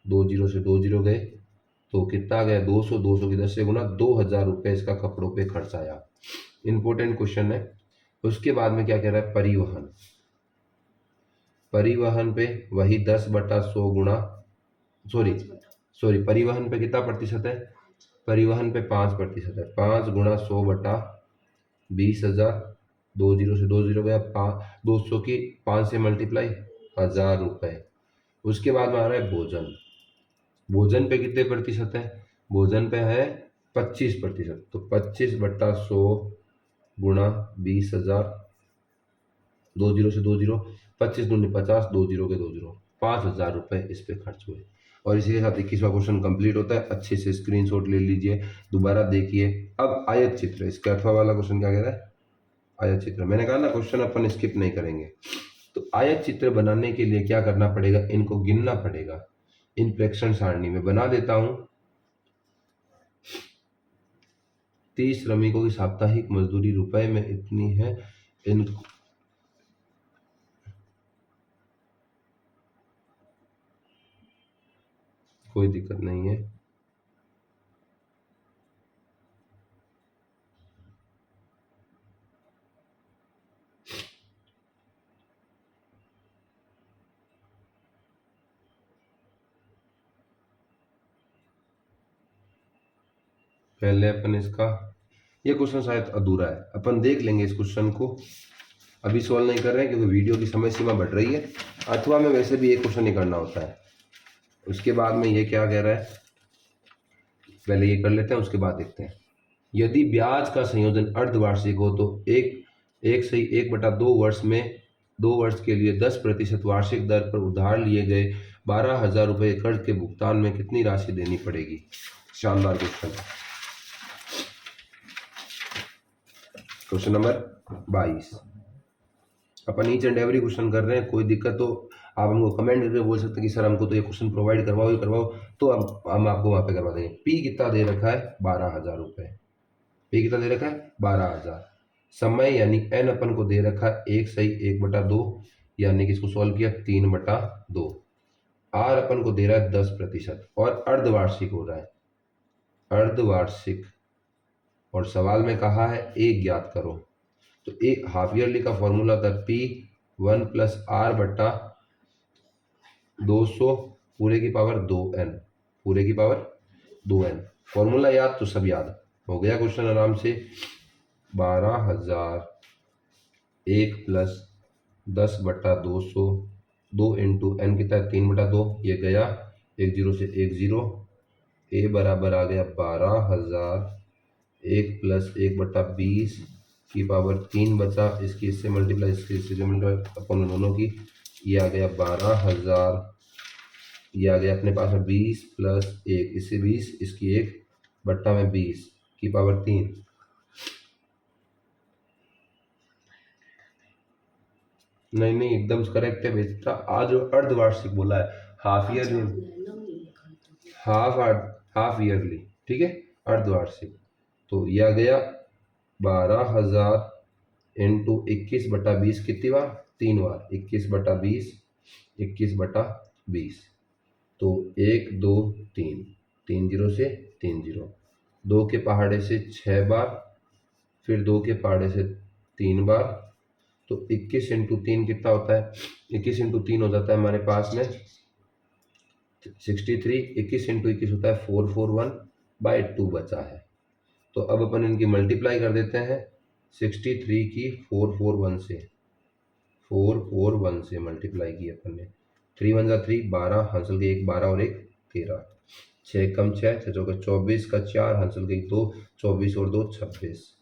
2 जीरो से 2 जीरो गए, तो कितना आ गया 200, 200 की 10 से गुना, 2000 रुपये इसका कपड़ों पे खर्च आया। इंपॉर्टेंट क्वेश्चन है। उसके बाद में क्या कह रहा है, परिवहन पे वही 10/100 गुणा, सॉरी परिवहन पे कितना प्रतिशत है, परिवहन पे 5% है, 5 गुणा 100/20,000, 2 जीरो से 2 जीरो गया, 200 की 5 से मल्टीप्लाई, 1000 रुपये। उसके बाद में आ रहा है भोजन पे कितने प्रतिशत है, भोजन पे है 25%, तो 25/100 गुणा 20,000, 2 जीरो से 2 जीरो, 25 दूनी 50, 2 जीरो के 2 जीरो, 5,000 रुपये इस पे खर्च हुए। और इसी के साथ 21वां क्वेश्चन कंप्लीट होता है। अच्छे से स्क्रीनशॉट ले लीजिए, दोबारा देखिए। अब आयत चित्र, इसके अथवा वाला क्वेश्चन क्या कह रहा है, आयत चित्र, मैंने कहा ना क्वेश्चन अपन स्किप नहीं करेंगे। तो आयत चित्र बनाने के लिए क्या करना पड़ेगा, इनको गिनना पड़ेगा, इन प्रेक्षण सारणी में बना देता हूं। 30 श्रमिकों की साप्ताहिक मजदूरी रुपए में इतनी है, इन कोई दिक्कत नहीं है। पहले अपन इसका, ये क्वेश्चन शायद अधूरा है, अपन देख लेंगे इस क्वेश्चन को, अभी सॉल्व नहीं कर रहे हैं क्योंकि वीडियो की समय सीमा बढ़ रही है। अथवा में वैसे भी एक क्वेश्चन ही करना होता है। उसके बाद में ये क्या कह रहा है, पहले ये कर लेते हैं उसके बाद देखते हैं। यदि ब्याज का संयोजन अर्धवार्षिक हो तो एक सही 1/2 वर्ष में 2 वर्ष के लिए 10% वार्षिक दर पर उधार लिए गए 12,000 रुपये कर्ज के भुगतान में कितनी राशि देनी पड़ेगी। शानदार question. Question number 22। Upon each and every question कर रहे हैं, कोई दिक्कत तो आप हमको कमेंट करके बोल सकते हैं कि सर हमको तो ये क्वेश्चन प्रोवाइड करवाओ ही करवाओ, तो हम आपको वहाँ पे करवा देंगे। पी कितना दे रखा है 12,000 रुपये, पी कितना दे रखा है 12,000। समय यानी एन अपन को दे रखा है 1 सही 1/2, यानी कि इसको सॉल्व किया 3/2। आर अपन को दे रहा है 10% और अर्धवार्षिक हो रहा है, अर्धवार्षिक, और सवाल में कहा है ए ज्ञात करो। तो ए हाफ ईयरली का फॉर्मूला था P1 + R/200 पूरे की पावर 2n, पूरे की पावर 2n। फॉर्मूला याद तो सब याद हो गया क्वेश्चन आराम से। 12,000 1 + 10/200 2 × n कितना है 3/2, ये गया 1 0 से 1 0, ए बराबर आ गया 12,000 1 + 1/20 की पावर 3 बचा, इसकी इससे मल्टीप्लाई, इसकी इससे मल्टीप्लाई अपन दोनों की, ये आ गया 12,000, ये आ गया अपने पास में 20 + 1, इससे 20, इसकी 1 बट्टा में 20 की पावर 3। नहीं एकदम करेक्ट है बेटा। आज जो अर्धवार्षिक बोला है, हाफ ईयरली, हाफ ईयरली, ठीक है, अर्धवार्षिक। तो यह आ गया 12,000 × 21/20 कितनी बार 3 बार, 21/20 21/20। तो 1 2 3 3 0 से 3 0, 2 के पहाड़े से 6 बार, फिर 2 के पहाड़े से 3 बार, तो 21 × 3 कितना होता है, 21 × 3 हो जाता है हमारे पास में 63, 21 × 21 होता है 441/2 बचा है। तो अब अपन इनकी मल्टीप्लाई कर देते हैं, 63 की 441 से मल्टीप्लाई की अपन ने, 3 1 3 12, हंसल के 1 12 और 1 13, 6 कम 6 6 चौके 24 का 4, हंसल के 2 24 और 2 26,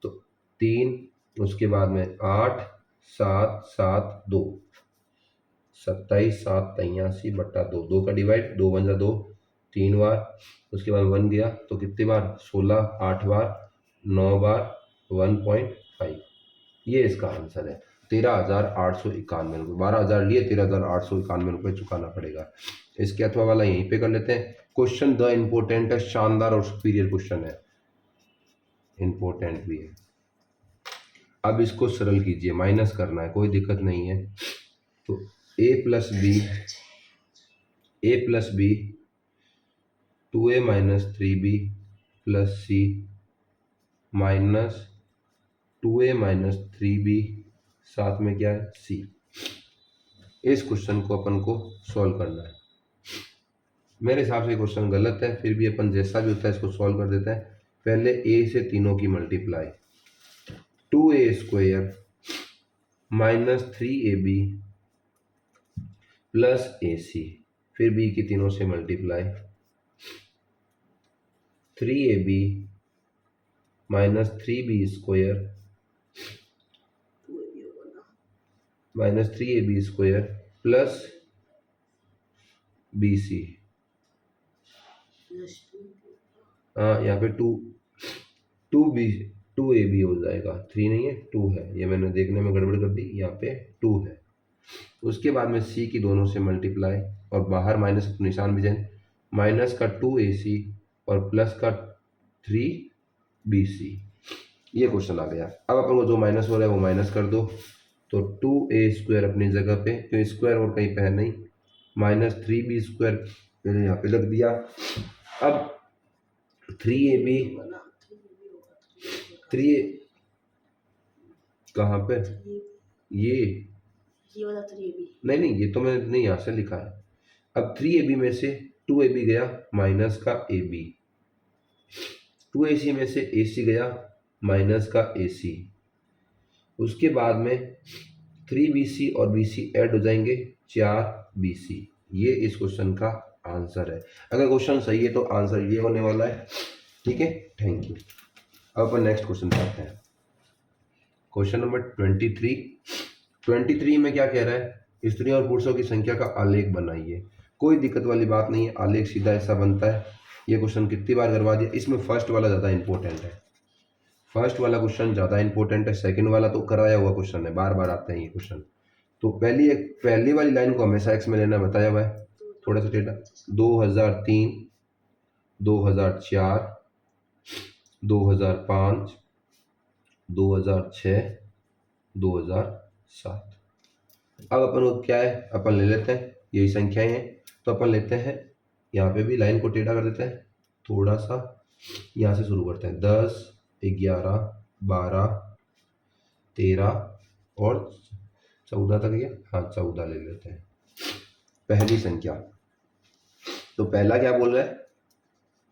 तो 3, उसके बाद में 8 7 7 2 27 7 83/2, 2 का डिवाइड 2 1 2 3 बार, उसके बाद 1 गया तो कितनी बार 16 8 बार 9 बार 1.5। ये इसका आंसर है 13,891 रुपये। 12,000 लिए 13,891 रुपये चुकाना पड़ेगा। इसके अथवा वाला यहीं पे कर लेते हैं। क्वेश्चन द इम्पोर्टेंट है, शानदार और सुपीरियर क्वेश्चन है, इम्पोर्टेंट भी है। अब इसको सरल कीजिए, माइनस करना है, कोई दिक्कत नहीं है। तो a + b 2a - 3b + c -2a - 3b, साथ में क्या है c। इस क्वेश्चन को अपन को सॉल्व करना है। मेरे हिसाब से क्वेश्चन गलत है, फिर भी अपन जैसा भी होता है इसको सॉल्व कर देते हैं। पहले a से तीनों की मल्टीप्लाई, 2a² - 3ab + ac, फिर b की तीनों से मल्टीप्लाई, 3ab - 3b² + bc। हाँ यहाँ पे 2ab हो जाएगा, 3 नहीं है 2 है, ये मैंने देखने में गड़बड़ कर दी, यहाँ पे 2 है। उसके बाद में c की दोनों से मल्टीप्लाई, और बाहर माइनस निशान भी जाए, माइनस का 2ac और प्लस का 3bc। ये क्वेश्चन आ गया। अब अपन को जो माइनस हो रहा है वो माइनस कर दो, तो 2a² अपनी जगह पे, क्यों स्क्वायर और कहीं पे है नहीं, -3b² मैंने यहाँ पे रख दिया। अब 3ab 3 कहाँ पे, ये
वाला 3ab
नहीं ये तो मैंने नहीं यहाँ से लिखा है। अब 3ab में से 2ab गया माइनस का ab, 2AC में से AC गया माइनस का AC, उसके बाद में 3BC और BC ऐड हो जाएंगे 4BC। ये इस क्वेश्चन का आंसर है। अगर क्वेश्चन सही है तो आंसर ये होने वाला है। ठीक है, थैंक यू। अब अपन नेक्स्ट क्वेश्चन पे आते हैं। क्वेश्चन नंबर 23 में क्या कह रहा है, स्त्रियों और पुरुषों की संख्या का आलेख बनाइए। कोई दिक्कत वाली बात नहीं है, आलेख सीधा ऐसा बनता है। ये क्वेश्चन कितनी बार करवा दिया, इसमें फर्स्ट वाला ज़्यादा इंपॉर्टेंट है। फर्स्ट वाला क्वेश्चन ज़्यादा इंपॉर्टेंट है, सेकंड वाला तो कराया हुआ क्वेश्चन है, बार बार आते हैं ये क्वेश्चन। तो पहली वाली लाइन को हमेशा एक्स में लेना बताया हुआ है। थोड़ा सा डेटा 2003, 2004, 2005, 2006, 2007। अब अपन को क्या है, अपन ले लेते हैं यही संख्याएं हैं, तो अपन लेते हैं यहाँ पे भी लाइन को टेढ़ा कर देते हैं, थोड़ा सा यहाँ से शुरू करते हैं। 10, 11, 12, 13 और 14 तक गया। हाँ 14 ले लेते हैं पहली संख्या। तो पहला क्या बोल रहा है,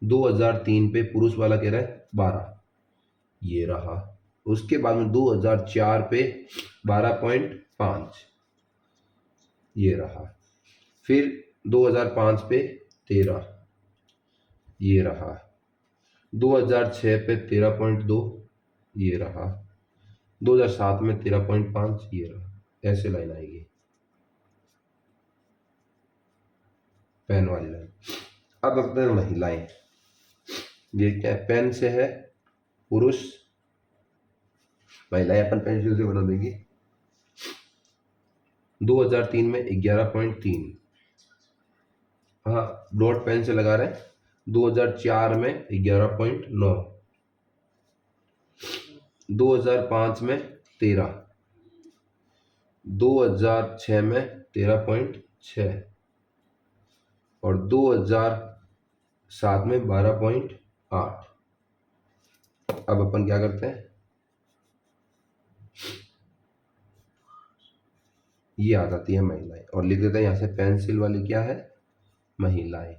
2003 पे पुरुष वाला कह रहा है 12, ये रहा। उसके बाद में 2004 पे 12.5, ये रहा। फिर 2005 पे 13, ये रहा। 2006 पे 13.2, ये रहा। 2007 में 13.5, ये रहा। ऐसे लाइन आएगी, पेन वाली लाइन। अब अपने महिलाएं, ये क्या है, पेन से है पुरुष, महिलाएं अपन पेंसिल से बना देंगे। 2003 में 11.3, हाँ डॉट पेन से लगा रहे हैं। 2004 में 11.9, 2005 में 13, 2006 में 13.6 और 2007 में 12.8। अब अपन क्या करते हैं, ये आ जाती है महिलाएं और लिख देते हैं यहाँ से पेंसिल वाली क्या है, महिलाएं।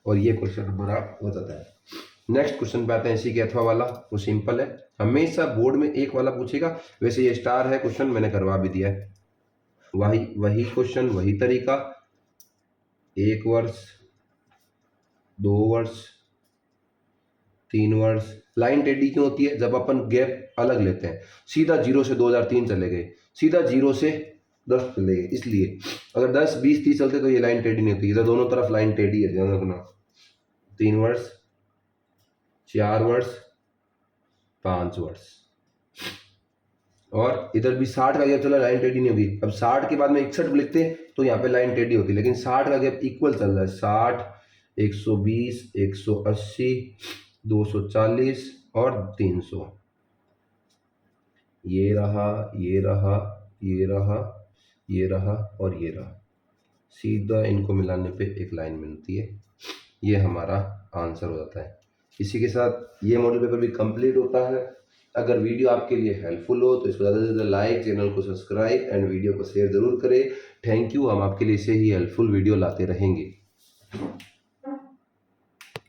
और ये क्वेश्चन हमारा हो जाता है। नेक्स्ट क्वेश्चन पे आते हैं, इसी के अथवा वाला। वो सिंपल है, हमेशा बोर्ड में एक वाला पूछेगा। वैसे ये स्टार है क्वेश्चन, मैंने करवा भी दिया है। वही क्वेश्चन, वही तरीका, 1 वर्ष, 2 वर्ष, 3 वर्ष। लाइन टेढ़ी क्यों होती है, जब अपन गैप अलग लेते हैं। सीधा 0 से 2003 चले गए, सीधा 0 से 10 चले गए, इसलिए अगर 10, 20, 30 चलते तो ये लाइन टेढ़ी नहीं होती। इधर दोनों तरफ लाइन टेढ़ी है, ध्यान रखना। 3 वर्ष, 4 वर्ष, 5 वर्ष। और इधर भी 60 का गैप चला, लाइन टेढ़ी नहीं होगी। अब 60 के बाद में 61 लिखते हैं तो यहाँ पे लाइन टेढ़ी होती है, लेकिन 60 का गैप इक्वल चल रहा है। 60, 120, 180, 240 और 300। ये रहा, ये रहा, ये रहा, ये रहा और ये रहा। सीधा इनको मिलाने पे एक लाइन मिलती है। ये हमारा आंसर हो जाता है। इसी के साथ ये मॉडल पेपर भी कंप्लीट होता है। अगर वीडियो आपके लिए हेल्पफुल हो तो इसको ज़्यादा से ज़्यादा लाइक, चैनल को सब्सक्राइब एंड वीडियो को शेयर ज़रूर करें। थैंक यू, हम आपके लिए इसे ही हेल्पफुल वीडियो लाते रहेंगे।